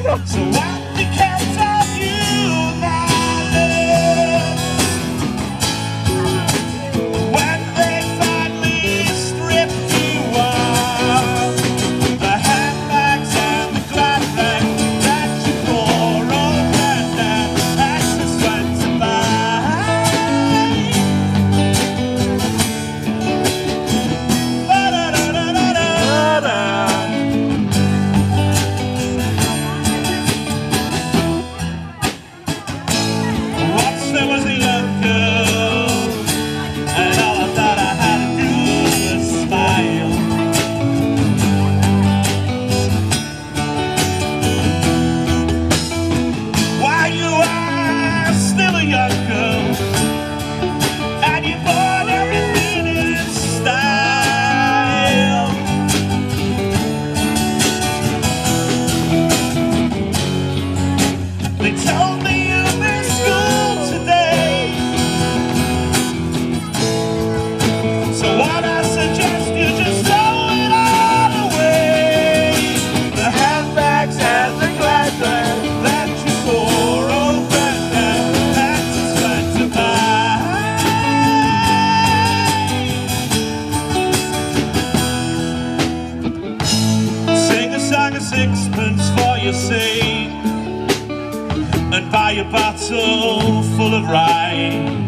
So what becomes of you, my love, when they finally strip you off the handbags and the glad rags that you wore open and access went to buy? Ba-da-da-da-da-da. Once there was a young girl, and all I thought I had to do was smile. While you are still a young girl, and you bought everything in style. They told me you missed school today, so what I suggest you just throw it all away. The handbags and the glad rags that you tore open and access went to buy. Sing a song of sixpence for your sake, and buy a bottle full of rye.